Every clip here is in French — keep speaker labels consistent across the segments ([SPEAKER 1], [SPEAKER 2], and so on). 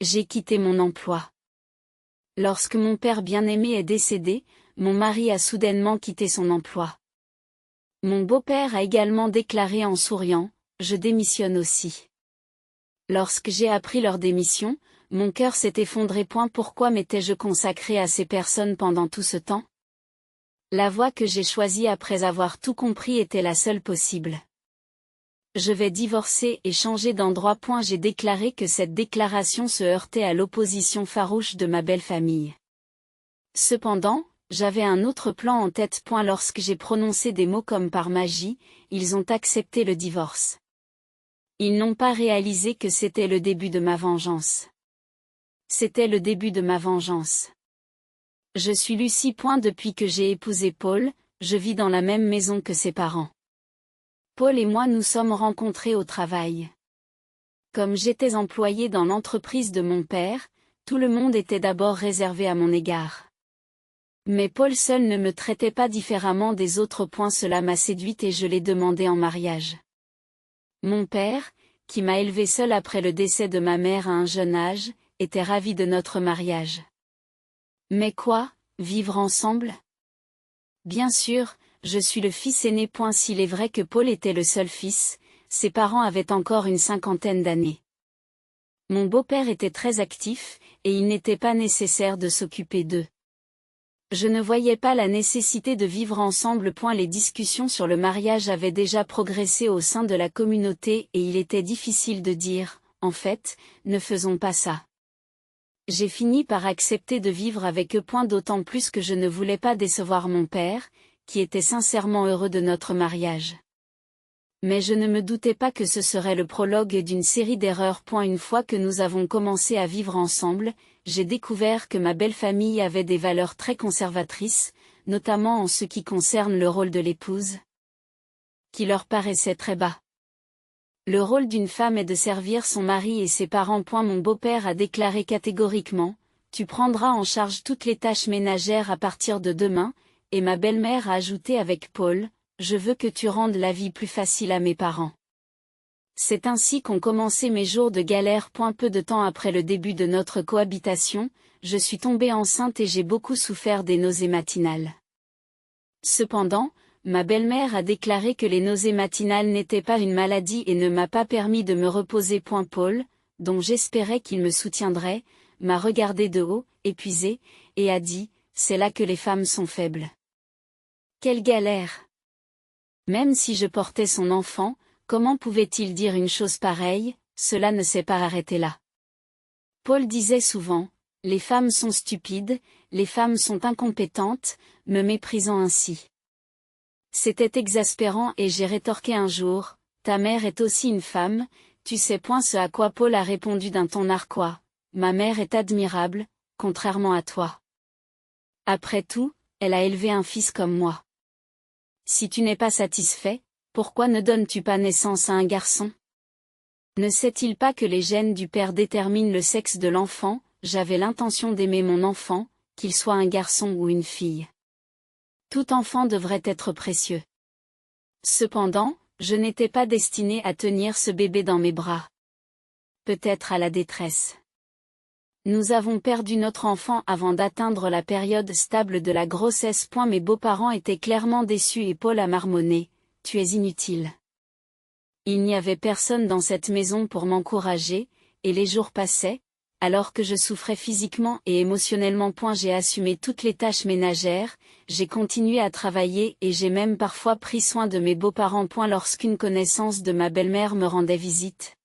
[SPEAKER 1] J'ai quitté mon emploi. Lorsque mon père bien-aimé est décédé, mon mari a soudainement quitté son emploi. Mon beau-père a également déclaré en souriant, « Je démissionne aussi ». Lorsque j'ai appris leur démission, mon cœur s'est effondré. Pourquoi m'étais-je consacré à ces personnes pendant tout ce temps? La voie que j'ai choisie après avoir tout compris était la seule possible. Je vais divorcer et changer d'endroit. J'ai déclaré que cette déclaration se heurtait à l'opposition farouche de ma belle famille. Cependant, j'avais un autre plan en tête. Lorsque j'ai prononcé des mots comme par magie, ils ont accepté le divorce. Ils n'ont pas réalisé que c'était le début de ma vengeance. C'était le début de ma vengeance. Je suis Lucie. Depuis que j'ai épousé Paul, je vis dans la même maison que ses parents. Paul et moi nous sommes rencontrés au travail. Comme j'étais employée dans l'entreprise de mon père, tout le monde était d'abord réservé à mon égard. Mais Paul seul ne me traitait pas différemment des autres. Cela m'a séduite et je l'ai demandé en mariage. Mon père, qui m'a élevée seul après le décès de ma mère à un jeune âge, était ravi de notre mariage. Mais quoi, vivre ensemble? Bien sûr, je suis le fils aîné. S'il est vrai que Paul était le seul fils, ses parents avaient encore une cinquantaine d'années. Mon beau-père était très actif, et il n'était pas nécessaire de s'occuper d'eux. Je ne voyais pas la nécessité de vivre ensemble. Les discussions sur le mariage avaient déjà progressé au sein de la communauté et il était difficile de dire, en fait, ne faisons pas ça. J'ai fini par accepter de vivre avec eux. D'autant plus que je ne voulais pas décevoir mon père, qui était sincèrement heureux de notre mariage. Mais je ne me doutais pas que ce serait le prologue d'une série d'erreurs. Une fois que nous avons commencé à vivre ensemble, j'ai découvert que ma belle famille avait des valeurs très conservatrices, notamment en ce qui concerne le rôle de l'épouse, qui leur paraissait très bas. Le rôle d'une femme est de servir son mari et ses parents. Mon beau-père a déclaré catégoriquement, « Tu prendras en charge toutes les tâches ménagères à partir de demain », et ma belle-mère a ajouté avec Paul, « Je veux que tu rendes la vie plus facile à mes parents ». C'est ainsi qu'ont commencé mes jours de galère. Peu de temps après le début de notre cohabitation, je suis tombée enceinte et j'ai beaucoup souffert des nausées matinales. Cependant, ma belle-mère a déclaré que les nausées matinales n'étaient pas une maladie et ne m'a pas permis de me reposer. Paul, dont j'espérais qu'il me soutiendrait, m'a regardé de haut, épuisé, et a dit, « C'est là que les femmes sont faibles. » Quelle galère! Même si je portais son enfant, comment pouvait-il dire une chose pareille? Cela ne s'est pas arrêté là. Paul disait souvent, « Les femmes sont stupides, les femmes sont incompétentes », me méprisant ainsi. C'était exaspérant et j'ai rétorqué un jour, « Ta mère est aussi une femme, tu sais ». Ce à quoi Paul a répondu d'un ton narquois, « Ma mère est admirable, contrairement à toi. Après tout, elle a élevé un fils comme moi. Si tu n'es pas satisfait, pourquoi ne donnes-tu pas naissance à un garçon? Ne sait-il pas que les gènes du père déterminent le sexe de l'enfant? J'avais l'intention d'aimer mon enfant, qu'il soit un garçon ou une fille. Tout enfant devrait être précieux. Cependant, je n'étais pas destinée à tenir ce bébé dans mes bras. Peut-être à la détresse. Nous avons perdu notre enfant avant d'atteindre la période stable de la grossesse. Mes beaux-parents étaient clairement déçus et Paul a marmonné, « Tu es inutile. » Il n'y avait personne dans cette maison pour m'encourager, et les jours passaient, alors que je souffrais physiquement et émotionnellement. J'ai assumé toutes les tâches ménagères, j'ai continué à travailler et j'ai même parfois pris soin de mes beaux-parents. Lorsqu'une connaissance de ma belle-mère me rendait visite,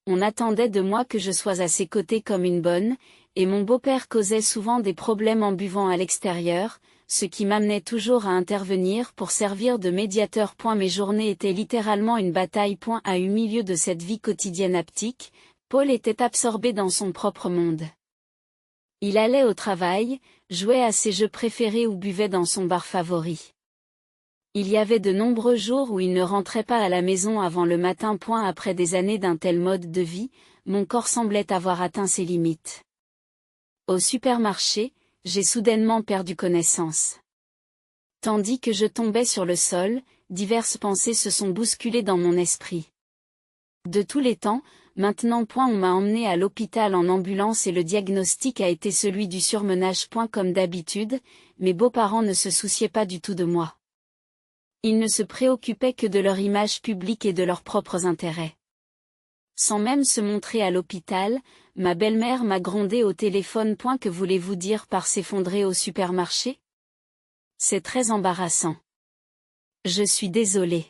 [SPEAKER 1] on attendait de moi que je sois à ses côtés comme une bonne, et mon beau-père causait souvent des problèmes en buvant à l'extérieur, ce qui m'amenait toujours à intervenir pour servir de médiateur. Mes journées étaient littéralement une bataille. Au milieu de cette vie quotidienne haptique, Paul était absorbé dans son propre monde. Il allait au travail, jouait à ses jeux préférés ou buvait dans son bar favori. Il y avait de nombreux jours où il ne rentrait pas à la maison avant le matin. Après des années d'un tel mode de vie, mon corps semblait avoir atteint ses limites. Au supermarché, j'ai soudainement perdu connaissance. Tandis que je tombais sur le sol, diverses pensées se sont bousculées dans mon esprit. De tous les temps, Maintenant. On m'a emmené à l'hôpital en ambulance et le diagnostic a été celui du surmenage. Comme d'habitude, mes beaux-parents ne se souciaient pas du tout de moi. Ils ne se préoccupaient que de leur image publique et de leurs propres intérêts. Sans même se montrer à l'hôpital, ma belle-mère m'a grondé au téléphone. Que voulez-vous dire par s'effondrer au supermarché? C'est très embarrassant. Je suis désolée.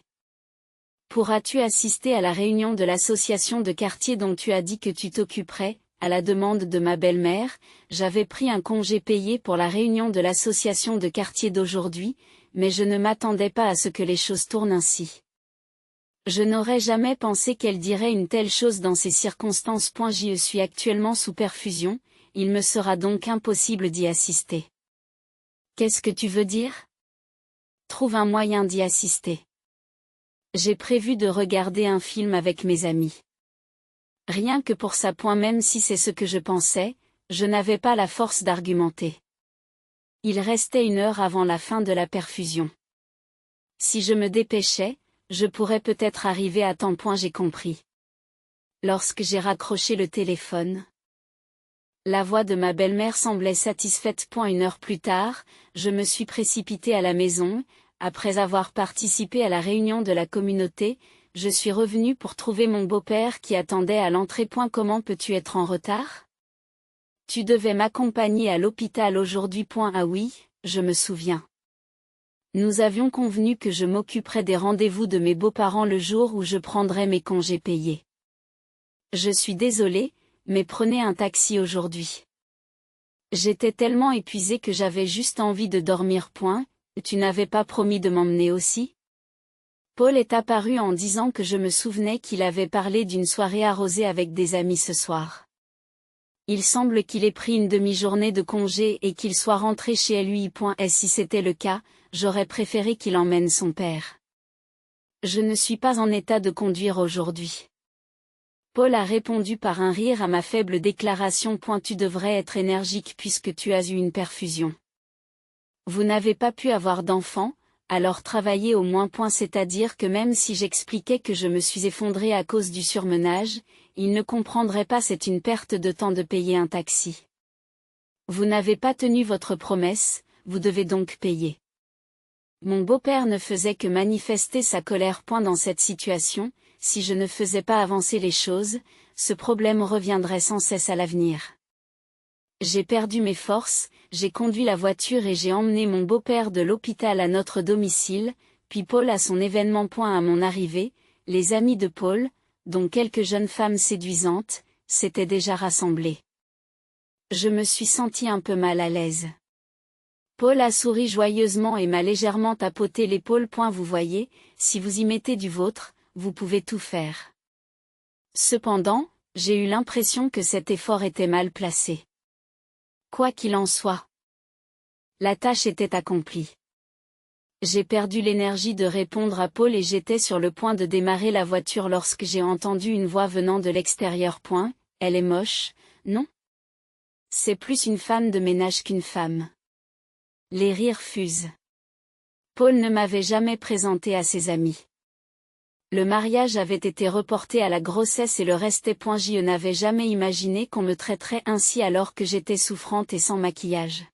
[SPEAKER 1] Pourras-tu assister à la réunion de l'association de quartier dont tu as dit que tu t'occuperais? À la demande de ma belle-mère, j'avais pris un congé payé pour la réunion de l'association de quartier d'aujourd'hui, mais je ne m'attendais pas à ce que les choses tournent ainsi. Je n'aurais jamais pensé qu'elle dirait une telle chose dans ces circonstances. Je suis actuellement sous perfusion, il me sera donc impossible d'y assister. Qu'est-ce que tu veux dire? Trouve un moyen d'y assister. J'ai prévu de regarder un film avec mes amis. Rien que pour ça. Même si c'est ce que je pensais, je n'avais pas la force d'argumenter. Il restait 1 heure avant la fin de la perfusion. Si je me dépêchais, je pourrais peut-être arriver à temps. J'ai compris. Lorsque j'ai raccroché le téléphone, la voix de ma belle-mère semblait satisfaite. 1 heure plus tard, je me suis précipitée à la maison. Après avoir participé à la réunion de la communauté, je suis revenue pour trouver mon beau-père qui attendait à l'entrée. Comment peux-tu être en retard? Tu devais m'accompagner à l'hôpital aujourd'hui. Ah oui, je me souviens. Nous avions convenu que je m'occuperais des rendez-vous de mes beaux-parents le jour où je prendrais mes congés payés. Je suis désolée, mais prenez un taxi aujourd'hui. J'étais tellement épuisée que j'avais juste envie de dormir. Tu n'avais pas promis de m'emmener aussi? Paul est apparu en disant que je me souvenais qu'il avait parlé d'une soirée arrosée avec des amis ce soir. Il semble qu'il ait pris une demi-journée de congé et qu'il soit rentré chez lui. Et si c'était le cas, j'aurais préféré qu'il emmène son père. Je ne suis pas en état de conduire aujourd'hui. Paul a répondu par un rire à ma faible déclaration. Tu devrais être énergique puisque tu as eu une perfusion. Vous n'avez pas pu avoir d'enfant, alors travaillez au moins. C'est-à-dire que même si j'expliquais que je me suis effondrée à cause du surmenage, il ne comprendrait pas. C'est une perte de temps de payer un taxi. Vous n'avez pas tenu votre promesse, vous devez donc payer. Mon beau-père ne faisait que manifester sa colère. Dans cette situation, si je ne faisais pas avancer les choses, ce problème reviendrait sans cesse à l'avenir. J'ai perdu mes forces, j'ai conduit la voiture et j'ai emmené mon beau-père de l'hôpital à notre domicile, puis Paul à son événement. À mon arrivée, les amis de Paul, dont quelques jeunes femmes séduisantes, s'étaient déjà rassemblés. Je me suis sentie un peu mal à l'aise. Paul a souri joyeusement et m'a légèrement tapoté l'épaule. Vous voyez, si vous y mettez du vôtre, vous pouvez tout faire. Cependant, j'ai eu l'impression que cet effort était mal placé. Quoi qu'il en soit, la tâche était accomplie. J'ai perdu l'énergie de répondre à Paul et j'étais sur le point de démarrer la voiture lorsque j'ai entendu une voix venant de l'extérieur. Elle est moche, non? C'est plus une femme de ménage qu'une femme. Les rires fusent. Paul ne m'avait jamais présenté à ses amis. Le mariage avait été reporté à la grossesse et le restait. Je n'avais jamais imaginé qu'on me traiterait ainsi alors que j'étais souffrante et sans maquillage.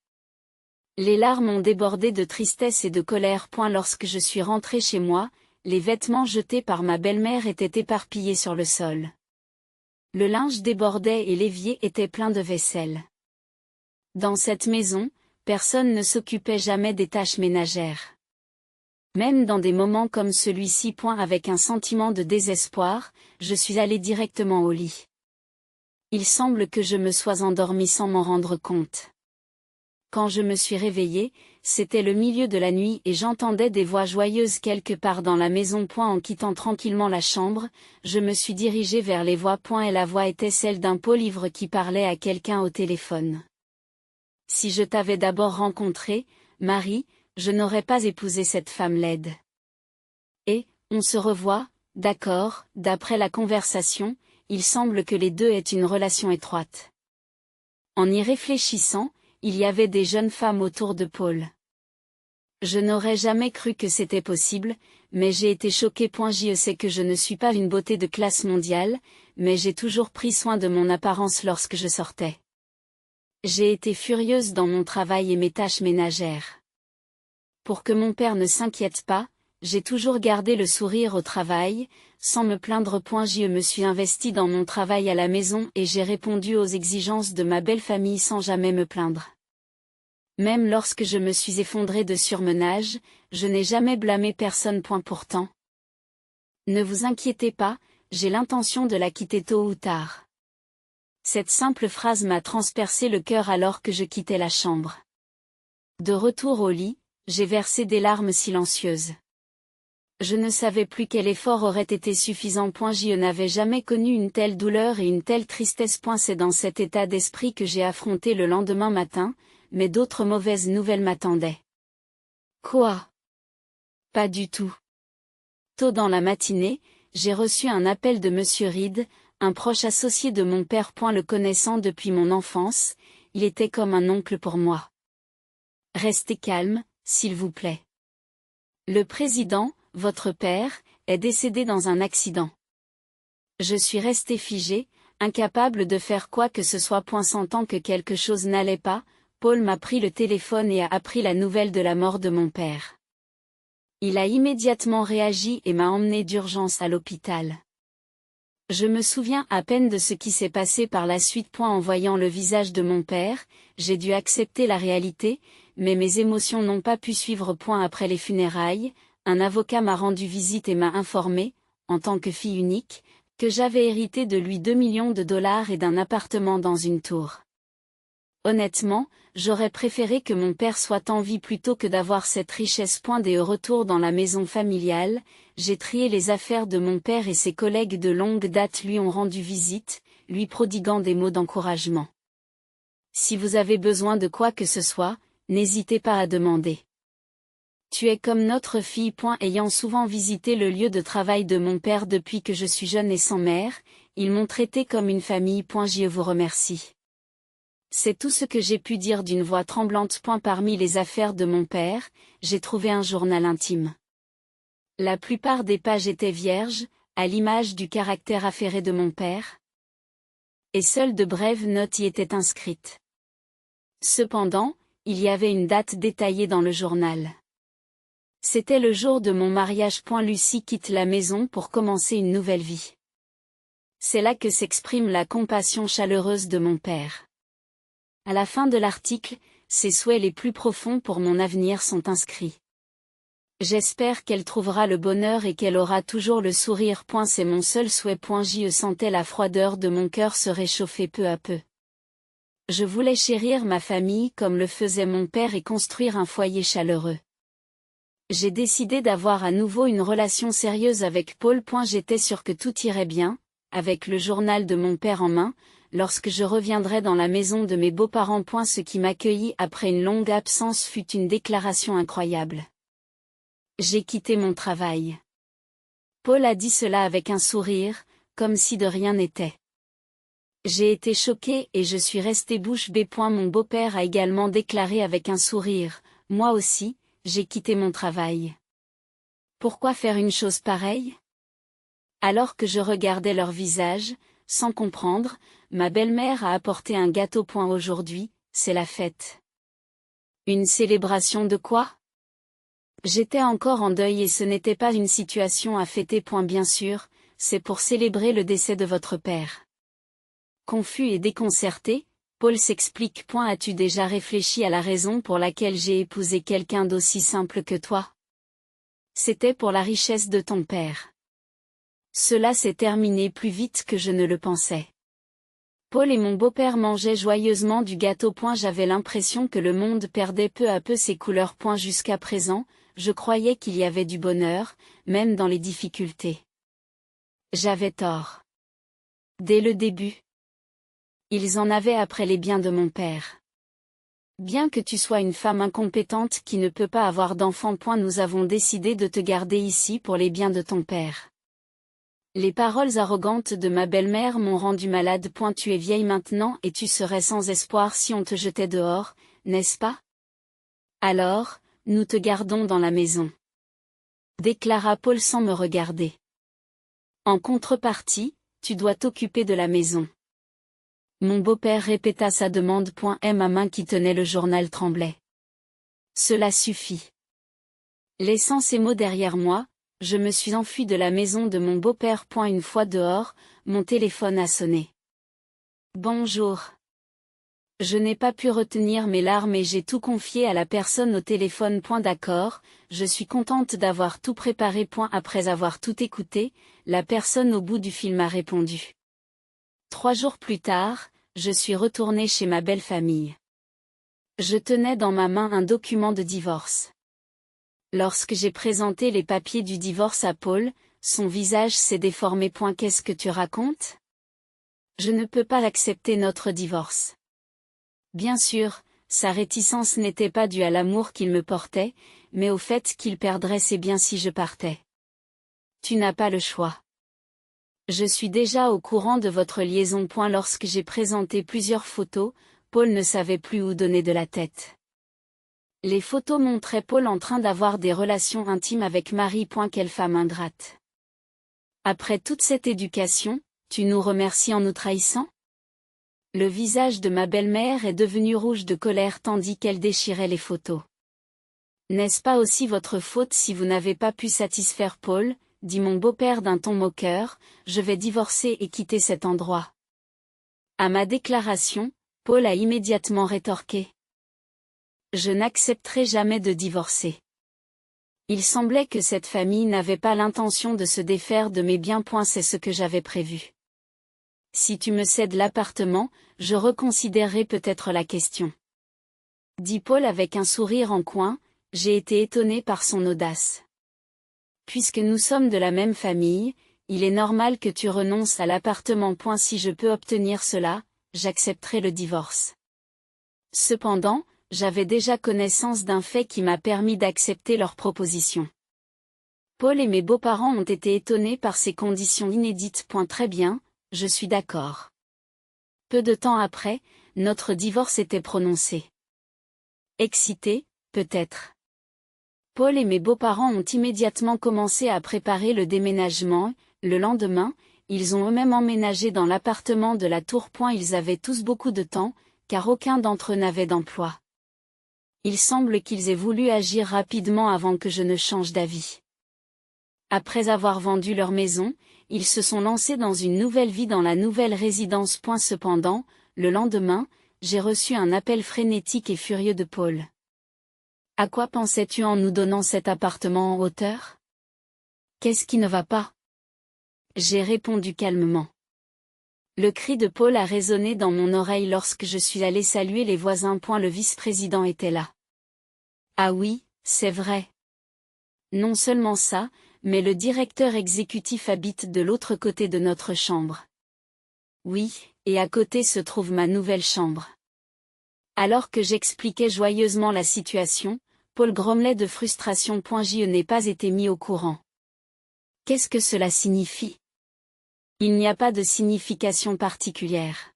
[SPEAKER 1] Les larmes ont débordé de tristesse et de colère. Lorsque je suis rentrée chez moi, les vêtements jetés par ma belle-mère étaient éparpillés sur le sol. Le linge débordait et l'évier était plein de vaisselle. Dans cette maison, personne ne s'occupait jamais des tâches ménagères. Même dans des moments comme celui-ci. Avec un sentiment de désespoir, je suis allée directement au lit. Il semble que je me sois endormie sans m'en rendre compte. Quand je me suis réveillée, c'était le milieu de la nuit et j'entendais des voix joyeuses quelque part dans la maison. En quittant tranquillement la chambre, je me suis dirigée vers les voix. Et la voix était celle d'un Paul ivre qui parlait à quelqu'un au téléphone. Si je t'avais d'abord rencontrée, Marie, je n'aurais pas épousé cette femme laide. Et, on se revoit, d'accord, d'après la conversation, il semble que les deux aient une relation étroite. En y réfléchissant, il y avait des jeunes femmes autour de Paul. Je n'aurais jamais cru que c'était possible, mais j'ai été choquée. Je sais que je ne suis pas une beauté de classe mondiale, mais j'ai toujours pris soin de mon apparence lorsque je sortais. J'ai été furieuse dans mon travail et mes tâches ménagères. Pour que mon père ne s'inquiète pas, j'ai toujours gardé le sourire au travail, sans me plaindre. Je me suis investie dans mon travail à la maison et j'ai répondu aux exigences de ma belle famille sans jamais me plaindre. Même lorsque je me suis effondrée de surmenage, je n'ai jamais blâmé personne. Pourtant. Ne vous inquiétez pas, j'ai l'intention de la quitter tôt ou tard. Cette simple phrase m'a transpercé le cœur alors que je quittais la chambre. De retour au lit, j'ai versé des larmes silencieuses. Je ne savais plus quel effort aurait été suffisant. Je n'avais jamais connu une telle douleur et une telle tristesse. C'est dans cet état d'esprit que j'ai affronté le lendemain matin, mais d'autres mauvaises nouvelles m'attendaient. Quoi? Pas du tout. Tôt dans la matinée, j'ai reçu un appel de Monsieur Reed, un proche associé de mon père. Le connaissant depuis mon enfance, il était comme un oncle pour moi. Restez calme, s'il vous plaît. Le président, votre père, est décédé dans un accident. Je suis restée figée, incapable de faire quoi que ce soit. Sentant que quelque chose n'allait pas, Paul m'a pris le téléphone et a appris la nouvelle de la mort de mon père. Il a immédiatement réagi et m'a emmenée d'urgence à l'hôpital. Je me souviens à peine de ce qui s'est passé par la suite. En voyant le visage de mon père, j'ai dû accepter la réalité, mais mes émotions n'ont pas pu suivre. Après les funérailles, un avocat m'a rendu visite et m'a informé, en tant que fille unique, que j'avais hérité de lui 2 millions de dollars et d'un appartement dans une tour. Honnêtement, j'aurais préféré que mon père soit en vie plutôt que d'avoir cette richesse. Dès au retour dans la maison familiale, j'ai trié les affaires de mon père et ses collègues de longue date lui ont rendu visite, lui prodiguant des mots d'encouragement. Si vous avez besoin de quoi que ce soit, n'hésitez pas à demander. Tu es comme notre fille. Ayant souvent visité le lieu de travail de mon père depuis que je suis jeune et sans mère, ils m'ont traité comme une famille. Je vous remercie. C'est tout ce que j'ai pu dire d'une voix tremblante. Parmi les affaires de mon père, j'ai trouvé un journal intime. La plupart des pages étaient vierges, à l'image du caractère affairé de mon père. Et seules de brèves notes y étaient inscrites. Cependant, il y avait une date détaillée dans le journal. C'était le jour de mon mariage. Lucie quitte la maison pour commencer une nouvelle vie. C'est là que s'exprime la compassion chaleureuse de mon père. À la fin de l'article, ses souhaits les plus profonds pour mon avenir sont inscrits. J'espère qu'elle trouvera le bonheur et qu'elle aura toujours le sourire. C'est mon seul souhait. Je sentais la froideur de mon cœur se réchauffer peu à peu. Je voulais chérir ma famille comme le faisait mon père et construire un foyer chaleureux. J'ai décidé d'avoir à nouveau une relation sérieuse avec Paul. J'étais sûre que tout irait bien, avec le journal de mon père en main, lorsque je reviendrai dans la maison de mes beaux-parents. Ce qui m'accueillit après une longue absence fut une déclaration incroyable. J'ai quitté mon travail. Paul a dit cela avec un sourire, comme si de rien n'était. J'ai été choquée et je suis restée bouche bée. Mon beau-père a également déclaré avec un sourire, moi aussi, j'ai quitté mon travail. Pourquoi faire une chose pareille? Alors que je regardais leur visage, sans comprendre, ma belle-mère a apporté un gâteau. Aujourd'hui, c'est la fête. Une célébration de quoi? J'étais encore en deuil et ce n'était pas une situation à fêter. Bien sûr, c'est pour célébrer le décès de votre père. Confus et déconcerté, Paul s'explique. As-tu déjà réfléchi à la raison pour laquelle j'ai épousé quelqu'un d'aussi simple que toi? C'était pour la richesse de ton père. Cela s'est terminé plus vite que je ne le pensais. Paul et mon beau-père mangeaient joyeusement du gâteau. J'avais l'impression que le monde perdait peu à peu ses couleurs. Jusqu'à présent, je croyais qu'il y avait du bonheur, même dans les difficultés. J'avais tort. Dès le début. Ils en avaient après les biens de mon père. Bien que tu sois une femme incompétente qui ne peut pas avoir d'enfant. Nous avons décidé de te garder ici pour les biens de ton père. Les paroles arrogantes de ma belle-mère m'ont rendu malade. Tu es vieille maintenant et tu serais sans espoir si on te jetait dehors, n'est-ce pas? Alors, nous te gardons dans la maison. Déclara Paul sans me regarder. En contrepartie, tu dois t'occuper de la maison. Mon beau-père répéta sa demande. Ma main qui tenait le journal tremblait. Cela suffit. Laissant ces mots derrière moi, je me suis enfui de la maison de mon beau-père. Une fois dehors, mon téléphone a sonné. Bonjour. Je n'ai pas pu retenir mes larmes et j'ai tout confié à la personne au téléphone. D'accord, je suis contente d'avoir tout préparé. Après avoir tout écouté, la personne au bout du fil m'a répondu. 3 jours plus tard, je suis retournée chez ma belle famille. Je tenais dans ma main un document de divorce. Lorsque j'ai présenté les papiers du divorce à Paul, son visage s'est déformé. Qu'est-ce que tu racontes? Je ne peux pas accepter notre divorce. Bien sûr, sa réticence n'était pas due à l'amour qu'il me portait, mais au fait qu'il perdrait ses biens si je partais. Tu n'as pas le choix. Je suis déjà au courant de votre liaison. Lorsque j'ai présenté plusieurs photos, Paul ne savait plus où donner de la tête. Les photos montraient Paul en train d'avoir des relations intimes avec Marie. Quelle femme ingrate. Après toute cette éducation, tu nous remercies en nous trahissant? Le visage de ma belle-mère est devenu rouge de colère tandis qu'elle déchirait les photos. N'est-ce pas aussi votre faute si vous n'avez pas pu satisfaire Paul, dit mon beau-père d'un ton moqueur, je vais divorcer et quitter cet endroit. À ma déclaration, Paul a immédiatement rétorqué. Je n'accepterai jamais de divorcer. Il semblait que cette famille n'avait pas l'intention de se défaire de mes biens. C'est ce que j'avais prévu. Si tu me cèdes l'appartement, je reconsidérerai peut-être la question. Dit Paul avec un sourire en coin, j'ai été étonné par son audace. Puisque nous sommes de la même famille, il est normal que tu renonces à l'appartement. Si je peux obtenir cela, j'accepterai le divorce. Cependant, j'avais déjà connaissance d'un fait qui m'a permis d'accepter leur proposition. Paul et mes beaux-parents ont été étonnés par ces conditions inédites. Très bien, je suis d'accord. Peu de temps après, notre divorce était prononcé. Excités, peut-être. Paul et mes beaux-parents ont immédiatement commencé à préparer le déménagement. Le lendemain, ils ont eux-mêmes emménagé dans l'appartement de la tour. Ils avaient tous beaucoup de temps, car aucun d'entre eux n'avait d'emploi. Il semble qu'ils aient voulu agir rapidement avant que je ne change d'avis. Après avoir vendu leur maison, ils se sont lancés dans une nouvelle vie dans la nouvelle résidence. Cependant, le lendemain, j'ai reçu un appel frénétique et furieux de Paul. À quoi pensais-tu en nous donnant cet appartement en hauteur? Qu'est-ce qui ne va pas? J'ai répondu calmement. Le cri de Paul a résonné dans mon oreille lorsque je suis allé saluer les voisins. Le vice-président était là. Ah oui, c'est vrai. Non seulement ça, mais le directeur exécutif habite de l'autre côté de notre chambre. Oui, et à côté se trouve ma nouvelle chambre. Alors que j'expliquais joyeusement la situation, Paul grommelait de frustration. Je n'ai pas été mis au courant. Qu'est-ce que cela signifie? Il n'y a pas de signification particulière.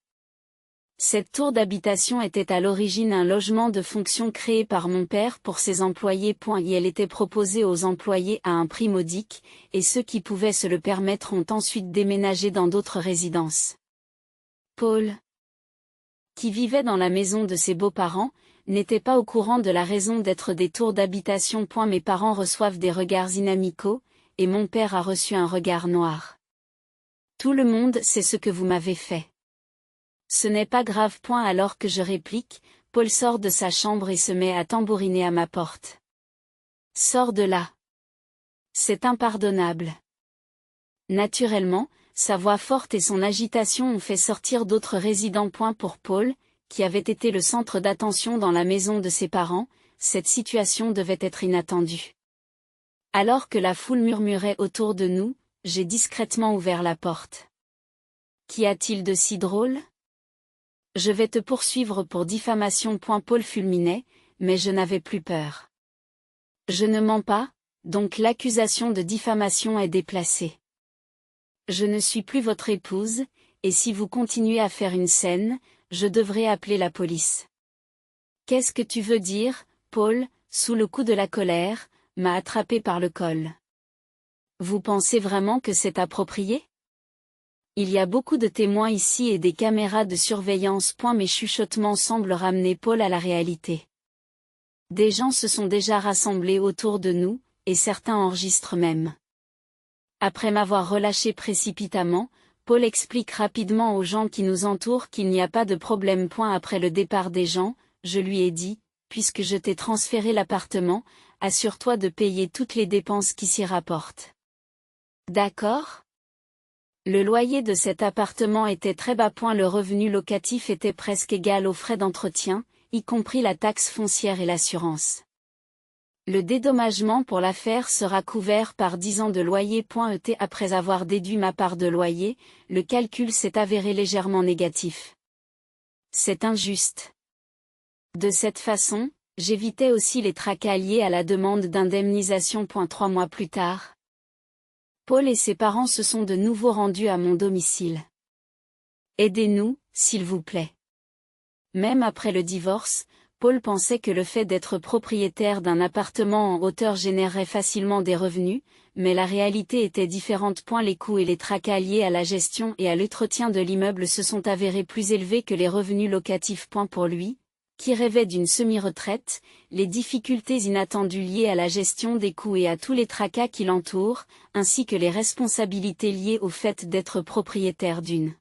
[SPEAKER 1] Cette tour d'habitation était à l'origine un logement de fonction créé par mon père pour ses employés. Et elle était proposée aux employés à un prix modique, et ceux qui pouvaient se le permettre ont ensuite déménagé dans d'autres résidences. Paul, qui vivait dans la maison de ses beaux-parents, n'était pas au courant de la raison d'être des tours d'habitation. Mes parents reçoivent des regards inamicaux, et mon père a reçu un regard noir. Tout le monde sait ce que vous m'avez fait. Ce n'est pas grave. Alors que je réplique, Paul sort de sa chambre et se met à tambouriner à ma porte. Sors de là. C'est impardonnable. Naturellement, sa voix forte et son agitation ont fait sortir d'autres résidents. Pour Paul, qui avait été le centre d'attention dans la maison de ses parents, cette situation devait être inattendue. Alors que la foule murmurait autour de nous, j'ai discrètement ouvert la porte. Qu'y a-t-il de si drôle? Je vais te poursuivre pour diffamation. Paul fulminait, mais je n'avais plus peur. Je ne mens pas, donc l'accusation de diffamation est déplacée. Je ne suis plus votre épouse, et si vous continuez à faire une scène, je devrai appeler la police. Qu'est-ce que tu veux dire, Paul? sous le coup de la colère, m'a attrapé par le col. Vous pensez vraiment que c'est approprié? Il y a beaucoup de témoins ici et des caméras de surveillance. Mes chuchotements semblent ramener Paul à la réalité. Des gens se sont déjà rassemblés autour de nous, et certains enregistrent même. Après m'avoir relâché précipitamment, Paul explique rapidement aux gens qui nous entourent qu'il n'y a pas de problème. Après le départ des gens, je lui ai dit, puisque je t'ai transféré l'appartement, assure-toi de payer toutes les dépenses qui s'y rapportent. D'accord? Le loyer de cet appartement était très bas. Le revenu locatif était presque égal aux frais d'entretien, y compris la taxe foncière et l'assurance. Le dédommagement pour l'affaire sera couvert par 10 ans de loyer. Après avoir déduit ma part de loyer, le calcul s'est avéré légèrement négatif. C'est injuste. De cette façon, j'évitais aussi les tracas liés à la demande d'indemnisation. 3 mois plus tard, Paul et ses parents se sont de nouveau rendus à mon domicile. Aidez-nous, s'il vous plaît. Même après le divorce, Paul pensait que le fait d'être propriétaire d'un appartement en hauteur générerait facilement des revenus, mais la réalité était différente. Les coûts et les tracas liés à la gestion et à l'entretien de l'immeuble se sont avérés plus élevés que les revenus locatifs. Pour lui, qui rêvait d'une semi-retraite, les difficultés inattendues liées à la gestion des coûts et à tous les tracas qui l'entourent, ainsi que les responsabilités liées au fait d'être propriétaire d'une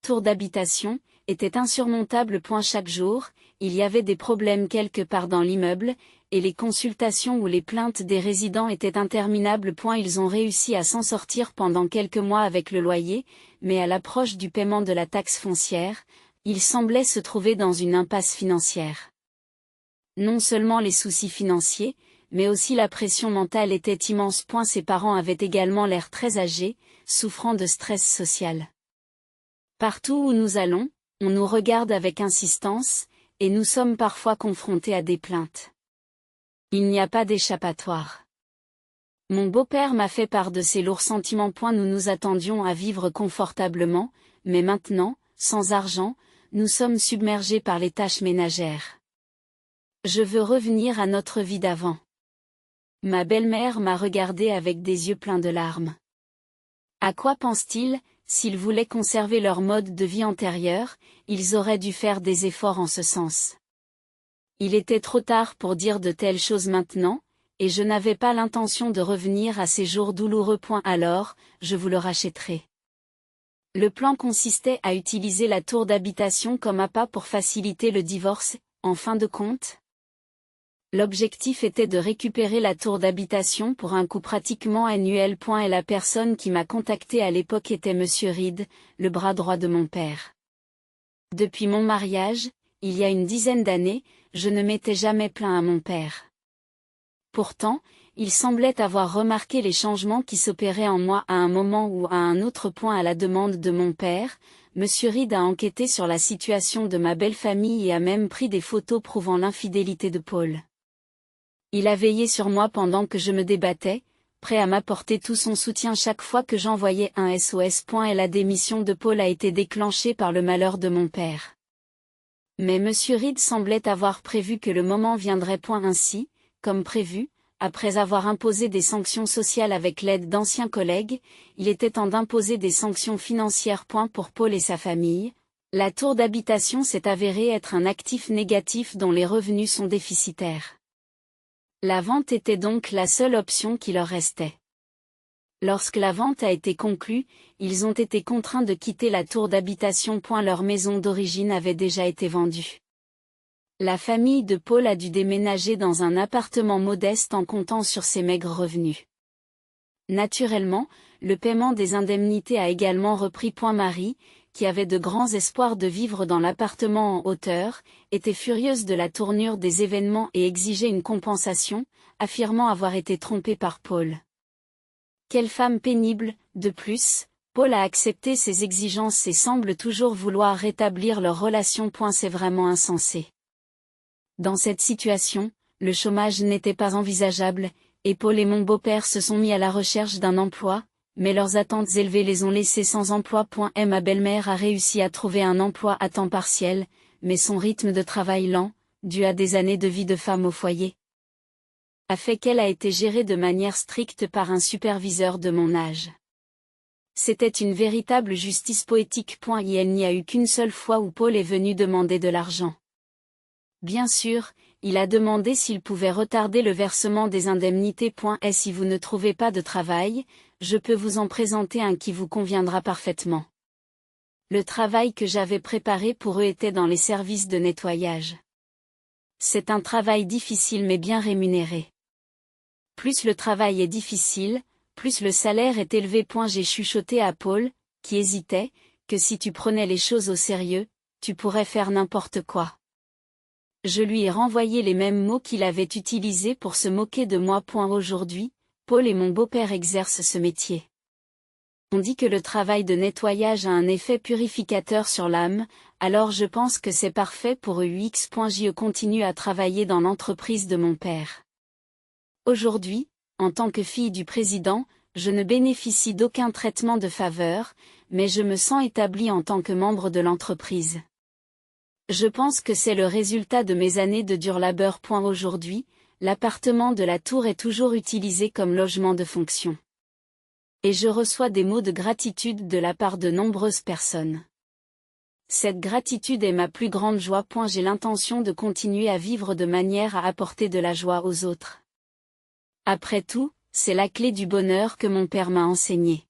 [SPEAKER 1] tour d'habitation, étaient insurmontables. Chaque jour, il y avait des problèmes quelque part dans l'immeuble, et les consultations ou les plaintes des résidents étaient interminables. Ils ont réussi à s'en sortir pendant quelques mois avec le loyer, mais à l'approche du paiement de la taxe foncière, ils semblaient se trouver dans une impasse financière. Non seulement les soucis financiers, mais aussi la pression mentale était immense. Ses parents avaient également l'air très âgés, souffrant de stress social. Partout où nous allons, on nous regarde avec insistance, et nous sommes parfois confrontés à des plaintes. Il n'y a pas d'échappatoire. Mon beau-père m'a fait part de ses lourds sentiments. Nous nous attendions à vivre confortablement, mais maintenant, sans argent, nous sommes submergés par les tâches ménagères. Je veux revenir à notre vie d'avant. Ma belle-mère m'a regardé avec des yeux pleins de larmes. À quoi pense-t-il? S'ils voulaient conserver leur mode de vie antérieur, ils auraient dû faire des efforts en ce sens. Il était trop tard pour dire de telles choses maintenant, et je n'avais pas l'intention de revenir à ces jours douloureux. Alors, je vous le rachèterai. Le plan consistait à utiliser la tour d'habitation comme appât pour faciliter le divorce, en fin de compte. L'objectif était de récupérer la tour d'habitation pour un coût pratiquement annuel. Et la personne qui m'a contacté à l'époque était Monsieur Reed, le bras droit de mon père. Depuis mon mariage, il y a une dizaine d'années, je ne m'étais jamais plaint à mon père. Pourtant, il semblait avoir remarqué les changements qui s'opéraient en moi à un moment ou à un autre. À la demande de mon père, Monsieur Reed a enquêté sur la situation de ma belle famille et a même pris des photos prouvant l'infidélité de Paul. Il a veillé sur moi pendant que je me débattais, prêt à m'apporter tout son soutien chaque fois que j'envoyais un SOS. Et la démission de Paul a été déclenchée par le malheur de mon père. Mais Monsieur Reed semblait avoir prévu que le moment viendrait. Ainsi, comme prévu, après avoir imposé des sanctions sociales avec l'aide d'anciens collègues, il était temps d'imposer des sanctions financières. Pour Paul et sa famille, la tour d'habitation s'est avérée être un actif négatif dont les revenus sont déficitaires. La vente était donc la seule option qui leur restait. Lorsque la vente a été conclue, ils ont été contraints de quitter la tour d'habitation. Leur maison d'origine avait déjà été vendue. La famille de Paul a dû déménager dans un appartement modeste en comptant sur ses maigres revenus. Naturellement, le paiement des indemnités a également repris. Marie, qui avait de grands espoirs de vivre dans l'appartement en hauteur, était furieuse de la tournure des événements et exigeait une compensation, affirmant avoir été trompée par Paul. Quelle femme pénible! De plus, Paul a accepté ses exigences et semble toujours vouloir rétablir leur relation. C'est vraiment insensé. Dans cette situation, le chômage n'était pas envisageable, et Paul et mon beau-père se sont mis à la recherche d'un emploi, mais leurs attentes élevées les ont laissés sans emploi. Ma belle-mère a réussi à trouver un emploi à temps partiel, mais son rythme de travail lent, dû à des années de vie de femme au foyer, a fait qu'elle a été gérée de manière stricte par un superviseur de mon âge. C'était une véritable justice poétique. Il n'y a eu qu'une seule fois où Paul est venu demander de l'argent. Bien sûr, il a demandé s'il pouvait retarder le versement des indemnités. Et si vous ne trouvez pas de travail, je peux vous en présenter un qui vous conviendra parfaitement. Le travail que j'avais préparé pour eux était dans les services de nettoyage. C'est un travail difficile mais bien rémunéré. Plus le travail est difficile, plus le salaire est élevé. J'ai chuchoté à Paul, qui hésitait, que si tu prenais les choses au sérieux, tu pourrais faire n'importe quoi. Je lui ai renvoyé les mêmes mots qu'il avait utilisés pour se moquer de moi. Aujourd'hui, Paul et mon beau-père exercent ce métier. On dit que le travail de nettoyage a un effet purificateur sur l'âme, alors je pense que c'est parfait pour eux. Je continue à travailler dans l'entreprise de mon père. Aujourd'hui, en tant que fille du président, je ne bénéficie d'aucun traitement de faveur, mais je me sens établie en tant que membre de l'entreprise. Je pense que c'est le résultat de mes années de dur labeur. Aujourd'hui, l'appartement de la Tour est toujours utilisé comme logement de fonction. Et je reçois des mots de gratitude de la part de nombreuses personnes. Cette gratitude est ma plus grande joie. J'ai l'intention de continuer à vivre de manière à apporter de la joie aux autres. Après tout, c'est la clé du bonheur que mon père m'a enseigné.